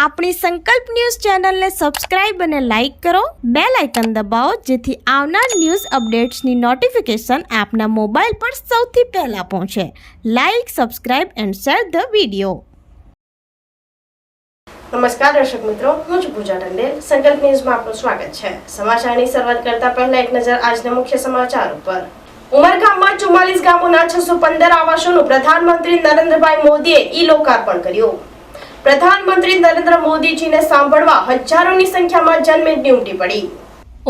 આપણી સંકલ્પ ન્યૂઝ ચેનલને સબસ્ક્રાઇબ અને લાઇક કરો, બેલ આઇકન દબાવો જેથી આવનાર ન્યૂઝ અપડેટ્સની નોટિફિકેશન આપના મોબાઈલ પર સૌથી પહેલા પહોંચે. Like, subscribe and share the video. નમસ્કાર દર્શક મિત્રો, હું છું પૂજા ટંડેલ. સંકલ્પ ન્યૂઝમાં આપનું સ્વાગત છે. સમાચારની શરૂઆત કરતા પહેલા એક નજર આજના મુખ્ય સમાચાર ઉપર. ઉમરગામમાં 44 ગામોના 615 આવાસોનું પ્રધાનમંત્રી નરેન્દ્રભાઈ મોદીએ ઈ-લોકાર્પણ કર્યું. પ્રધાનમંત્રી નરેન્દ્ર મોદીજીને સાંભળવા હજારોની સંખ્યામાં જનમેદની ઉમટી પડી.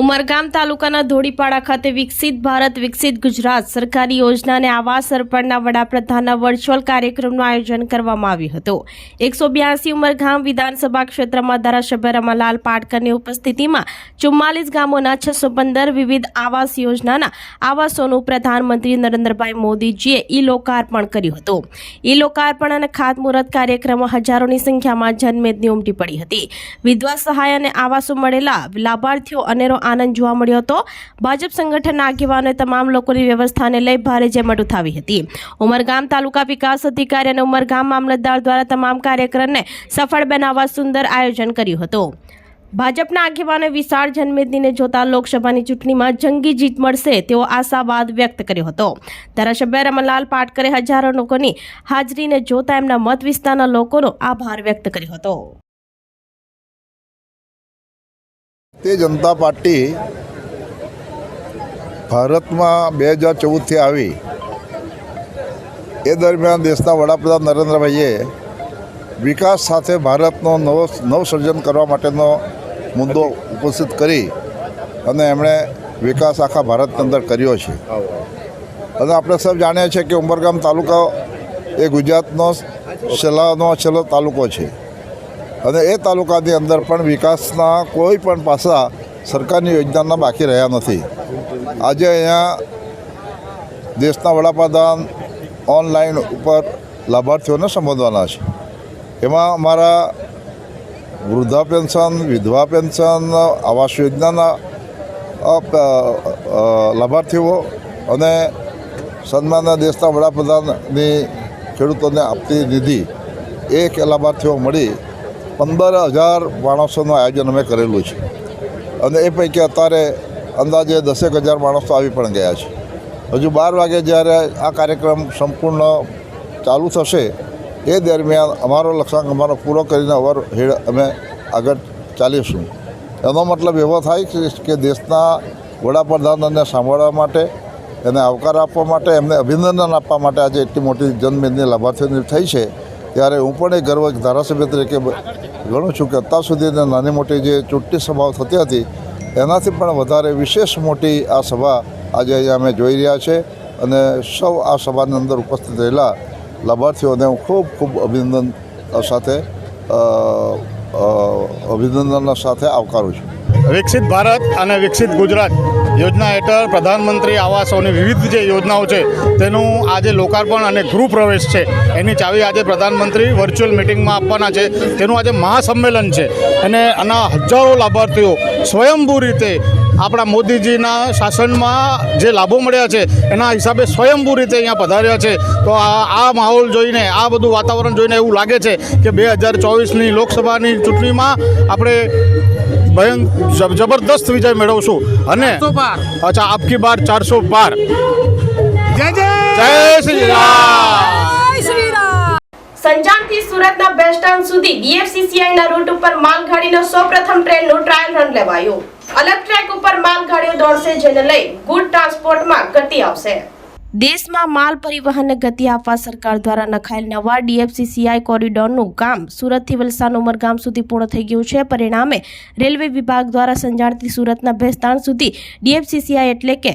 ઉમરગામ તાલુકાના ધોળીપાડા ખાતે વિકસિત ભારત વિકસિત ગુજરાત સરકારી યોજના અને આવાસ અર્પણના વડાપ્રધાનના વર્ચ્યુઅલ કાર્યક્રમનું આયોજન કરવામાં આવ્યું હતું. 182 ઉમરગામ વિધાનસભા ક્ષેત્રમાં ધારાસભ્ય રમાલાલ પાટકરની ઉપસ્થિતિમાં 44 ગામોના 615 વિવિધ આવાસ યોજનાના આવાસોનું પ્રધાનમંત્રી નરેન્દ્રભાઈ મોદીજીએ ઈ-લોકાર્પણ કર્યું હતું. ઈ-લોકાર્પણ અને ખાતમુહૂર્ત કાર્યક્રમમાં હજારોની સંખ્યામાં જનમેદની ઉમટી પડી હતી. વિધવા સહાય અને આવાસો મળેલા લાભાર્થીઓ અનેરો આનંદ જોવા મળ્યો હતો. ભાજપ સંગઠનના આગેવાનોએ તમામ લોકોની વ્યવસ્થાને લઈ ભારે જહેમત ઉઠાવી હતી. ઉમરગામ તાલુકા વિકાસ અધિકારી અને ઉમરગામ મામલતદાર દ્વારા તમામ કાર્યક્રમને સફળ બનાવવા સુંદર આયોજન કર્યું હતું. ભાજપના આગેવાનોએ વિશાળ જનમેદનીને જોતા લોકસભાની ચૂંટણીમાં જંગી જીત મળશે તેવો આશાવાદ વ્યક્ત કર્યો હતો. ધારાસભ્ય રમણલાલ પાટકરે હજારો લોકોની હાજરીને જોતા એમના મત વિસ્તારના લોકોનો આભાર વ્યક્ત કર્યો હતો. તે જનતા પાર્ટી ભારતમાં 2014થી આવી એ દરમિયાન દેશના વડાપ્રધાન નરેન્દ્રભાઈએ વિકાસ સાથે ભારતનો નવસર્જન કરવા માટેનો મુદ્દો ઉપસ્થિત કરી અને એમણે વિકાસ આખા ભારતની અંદર કર્યો છે. અને આપણે સૌ જાણીએ છીએ કે ઉમરગામ તાલુકો એ ગુજરાતનો છેલ્લો તાલુકો છે અને એ તાલુકાની અંદર પણ વિકાસના કોઈ પણ પાસા સરકારની યોજનાના બાકી રહ્યા નથી. આજે અહીંયા દેશના વડાપ્રધાન ઓનલાઈન ઉપર લાભાર્થીઓને સંબોધવાના છે. એમાં અમારા વૃદ્ધા પેન્શન, વિધવા પેન્શન, આવાસ યોજનાના લાભાર્થીઓ અને સન્માનના દેશના વડાપ્રધાનની ખેડૂતોને આપતી નિધિ એ લાભાર્થીઓ મળી 15,000 માણસોનું આયોજન અમે કરેલું છે. અને એ પૈકી અત્યારે અંદાજે 10,000 માણસો આવી પણ ગયા છે. હજુ 12 વાગે જ્યારે આ કાર્યક્રમ સંપૂર્ણ ચાલુ થશે એ દરમિયાન અમારો લક્ષ્યાંક પૂરો કરીને ઓવરહેડ અમે આગળ ચાલીશું. એનો મતલબ એવો થાય કે દેશના વડાપ્રધાનને સાંભળવા માટે, એને આવકાર આપવા માટે, એમને અભિનંદન આપવા માટે આજે એટલી મોટી જનમેદની લાભાર્થીઓની થઈ છે. ત્યારે હું પણ એ ગર્વ ધારાસભ્ય તરીકે ગણું છું કે અત્યાર સુધીની નાની મોટી જે ચૂંટણી સભાઓ થતી હતી એનાથી પણ વધારે વિશેષ મોટી આ સભા આજે અહીંયા અમે જોઈ રહ્યા છે. અને સૌ આ સભાની અંદર ઉપસ્થિત રહેલા લાભાર્થીઓને હું ખૂબ અભિનંદન સાથે આવકારું છું. વિકસિત ભારત અને વિકસિત ગુજરાત યોજના હેઠળ પ્રધાનમંત્રી આવાસોની વિવિધ જે યોજનાઓ છે તેનું આજે લોકાર્પણ અને ગૃહ પ્રવેશ છે. એની ચાવી આજે પ્રધાનમંત્રી વર્ચ્યુઅલ મિટિંગમાં આપવાના છે. તેનું આજે મહાસંમેલન છે અને આના હજારો લાભાર્થીઓ સ્વયંભૂ રીતે આપણા મોદીજીના શાસનમાં જે લાભો મળ્યા છે એના હિસાબે સ્વયંભૂ રીતે અહીંયા પધાર્યા છે. તો આ માહોલ જોઈને, આ બધું વાતાવરણ જોઈને એવું લાગે છે કે 2024ની લોકસભાની ચૂંટણીમાં આપણે જબરદસ્ત વિજય મેળવશું. અને અચ્છા, આપકી બાર 400 પાર. જય શ્રી રામ. સંજાણથી સુરતના બસ સ્ટેન્ડ સુધી DFCCIના રૂટ ઉપર માલગાડીનો સૌપ્રથમ ટ્રેનનું ટ્રાયલ રન લેવાયું. અલગ ટ્રેક ઉપર માલગાડીઓ દોડશે જેને લઈ ગુડ ટ્રાન્સપોર્ટમાં ગતિ આવશે. દેશમાં માલ પરિવહનને ગતિ આપવા સરકાર દ્વારા નખાયેલ નવા DFCCI કોરિડોરનું કામ સુરતથી વલસાડ ઉમરગામ સુધી પૂર્ણ થઈ ગયું છે. પરિણામે રેલવે વિભાગ દ્વારા સંજાણથી સુરતના ભેસ્તાન સુધી DFCCI એટલે કે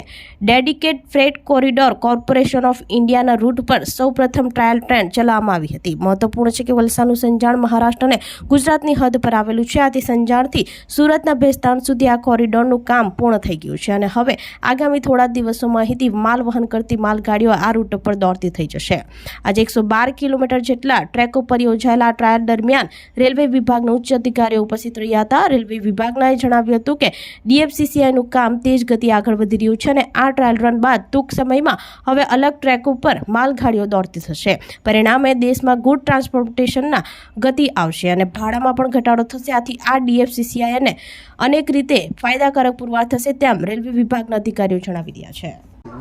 dedicate freight corridor corporation of ઇન્ડિયાના રૂટ પર સૌપ્રથમ ટ્રાયલ ટ્રેન ચલાવવામાં આવી હતી. મહત્વપૂર્ણ છે કે વલસાડનું સંજાણ મહારાષ્ટ્ર અને ગુજરાતની હદ પર આવેલું છે. આથી સંજાણથી સુરતના ભેસ્તાન સુધી આ કોરિડોરનું કામ પૂર્ણ થઈ ગયું છે અને હવે આગામી થોડા દિવસોમાં અહીંથી માલ વહન કરતી માલગાડીઓ આ રૂટ પર દોડતી થઈ જશે. આજે 112 કિલોમીટર જેટલા ટ્રેક ઉપર યોજાયેલા ટ્રાયલ દરમિયાન રેલવે વિભાગના ઉચ્ચ અધિકારીઓ ઉપસ્થિત રહ્યા હતા. રેલવે વિભાગનાએ જણાવ્યું હતું કે DFCCIનું કામ તેજ ગતિ આગળ વધી રહ્યું છે અને આ ટ્રાયલ રન બાદ ટૂંક સમયમાં હવે અલગ ટ્રેક ઉપર માલગાડીઓ દોડતી થશે. પરિણામે દેશમાં ગુડ ટ્રાન્સપોર્ટેશનના ગતિ આવશે અને ભાડામાં પણ ઘટાડો થશે. આથી આ DFCCIને અનેક રીતે फायदाकारक पुरवार થશે તેમ રેલવે વિભાગના અધિકારીઓ જણાવી રહ્યા છે.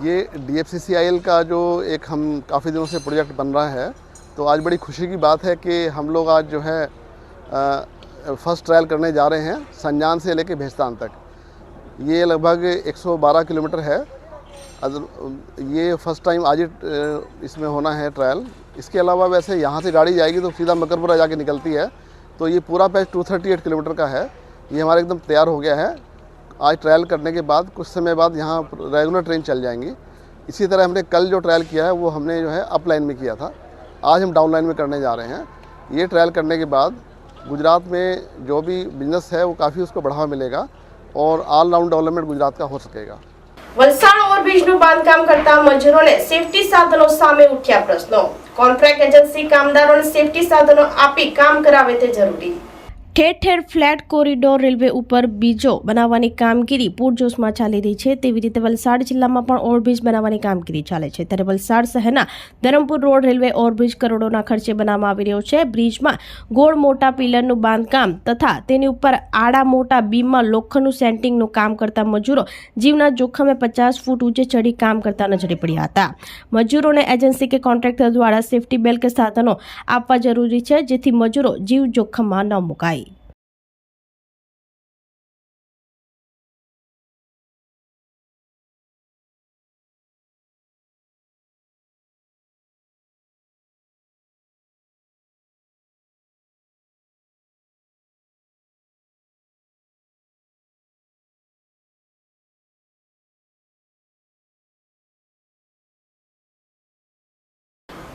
ये DFCCIL का जो एक हम काफ़ी दिनों से प्रोजेक्ट बन रहा है, तो आज बड़ी खुशी की बात है कि हम लोग आज जो है फर्स्ट ट्रायल करने जा रहे हैं संजान से लेके भेस्तान तक. ये लगभग 112 किलोमीटर है. ये फर्स्ट टाइम आज इसमें होना है ट्रायल. इसके अलावा वैसे यहाँ से गाड़ी जाएगी तो सीधा मकरपुरा जाके निकलती है, तो ये पूरा पैच 238 किलोमीटर का है. ये हमारा एकदम तैयार हो गया है. आज ट्रायल करने के बाद कुछ समय बाद यहाँ रेगुलर ट्रेन चल जाएंगी. इसी तरह हमने कल जो ट्रायल किया है वो हमने जो है अप लाइन में किया था. आज हम डाउन लाइन में करने जा रहे हैं. ये ट्रायल करने के बाद गुजरात में जो भी बिजनेस है वो काफ़ी उसको बढ़ावा मिलेगा और ऑल राउंड डेवलपमेंट गुजरात का हो सकेगा. વલસાડ ઓવરબ્રિજનું બાંધકામ કરતા મજૂરોને સેફટી સાધનો સામે ઉઠ્યા પ્રશ્નો. કોન્ટ્રાક્ટ એજન્સી કામદારોને સેફટી સાધનો આપી કામ કરાવે તે જરૂરી. ઠેર ઠેર ફ્લેટ કોરિડોર રેલવે ઉપર બ્રિજો બનાવવાની કામગીરી પૂરજોશમાં ચાલી રહી છે. તેવી રીતે વલસાડ જિલ્લામાં પણ ઓવરબ્રિજ બનાવવાની કામગીરી ચાલે છે. ત્યારે વલસાડ શહેરના ધરમપુર રોડ રેલવે ઓવરબ્રિજ કરોડોના ખર્ચે બનાવવામાં આવી રહ્યો છે. બ્રિજમાં ગોળ મોટા પિલરનું બાંધકામ તથા તેની ઉપર આડા મોટા બીમમાં લોખંડનું સેન્ટિંગનું કામ કરતા મજૂરો જીવના જોખમે 50 ફૂટ ઊંચે ચડી કામ કરતા નજરે પડ્યા હતા. મજૂરોને એજન્સી કે કોન્ટ્રાક્ટર દ્વારા સેફટી બેલ્ટ કે સાધનો આપવા જરૂરી છે, જેથી મજૂરો જીવ જોખમમાં ન મુકાય.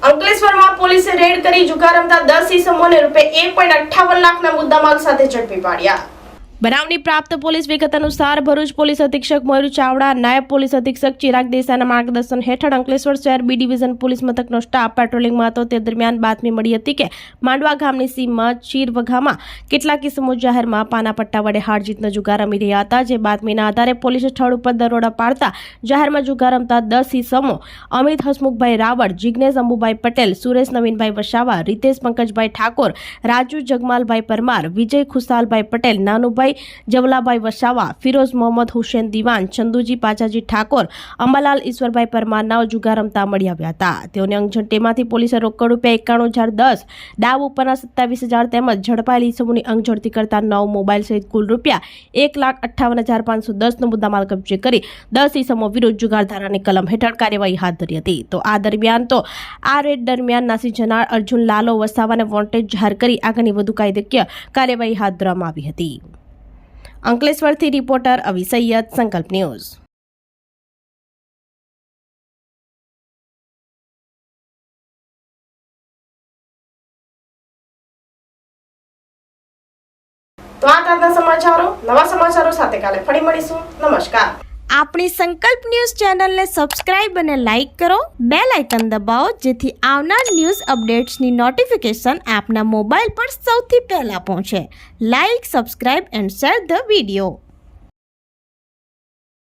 અંકલેશ્વરમાં પોલીસે રેડ કરી જુગાર રમતા 10 ઈસમોને ₹1.58 લાખના મુદ્દામાલ સાથે ઝડપી પાડ્યા. બનાવની પ્રાપ્ત પોલીસ વિગત અનુસાર ભરૂચ પોલીસ અધિક્ષક મયુર ચાવડા, નાયબ પોલીસ અધિક્ષક ચિરાગ દેસાઈના માર્ગદર્શન હેઠળ અંકલેશ્વર શહેર બી ડિવિઝન પોલીસ મથકનો સ્ટાફ પેટ્રોલિંગમાં હતો. તે દરમિયાન બાતમી મળી હતી કે માંડવા ગામની સીમમાં ચીરવઘામાં કેટલાક ઇસમો જાહેરમાં પાના પટ્ટા વડે હાર જીતનો જુગાર રમી રહ્યા હતા. જે બાતમીના આધારે પોલીસે સ્થળ ઉપર દરોડા પાડતા જાહેરમાં જુગાર રમતા 10 ઇસમો અમિત હસમુખભાઈ રાવળ, જિગ્નેશ અંબુભાઈ પટેલ, સુરેશ નવીનભાઈ વસાવા, રીતેશ પંકજભાઈ ઠાકોર, રાજુ જગમાલભાઈ પરમાર, વિજય ખુશાલભાઈ પટેલ, નાનુભાઈ જવલાભાઈ વસાવા, ફિરોઝ મોહમ્મદ હુસેન દિવાન, ચંદુજી પાચાજી ઠાકોર, અંબાલાલ ઈશ્વરભાઈ પરમારના જુગાર રમતા મળી આવ્યા હતા. તેઓને અંગઝડતીમાંથી પોલીસે રોકડ ₹91,010, દાવ ઉપરના 27,000 તેમજ ઝડપાયેલી ઇસમોની અંગઝડતી કરતા 9 મોબાઈલ સહિત કુલ ₹1,58,510નો મુદ્દામાલ કબજે કરી 10 ઇસમો વિરુદ્ધ જુગારધારાની કલમ હેઠળ કાર્યવાહી હાથ ધરી હતી. તો આ રેડ દરમિયાન નાસી જનાર અર્જુન લાલો વસાવાને વોન્ટેડ જાહેર કરી આગળની વધુ કાયદાકીય કાર્યવાહી હાથ ધરવામાં આવી હતી. અંકલેશ્વરથી રિપોર્ટર અવી સૈયદ, સંકલ્પ ન્યૂઝ. તો આ તાજના સમાચારો. નવા સમાચારો સાથે કાલે ફરી મળીશું. નમસ્કાર. આપણી સંકલ્પ ન્યૂઝ ચેનલને સબસ્ક્રાઇબ અને લાઇક કરો. બેલ આઇકન દબાવો, જેથી આવનાર ન્યૂઝ અપડેટ્સની નોટિફિકેશન આપના મોબાઈલ પર સૌથી પહેલા પહોંચે. Like, subscribe and share the video.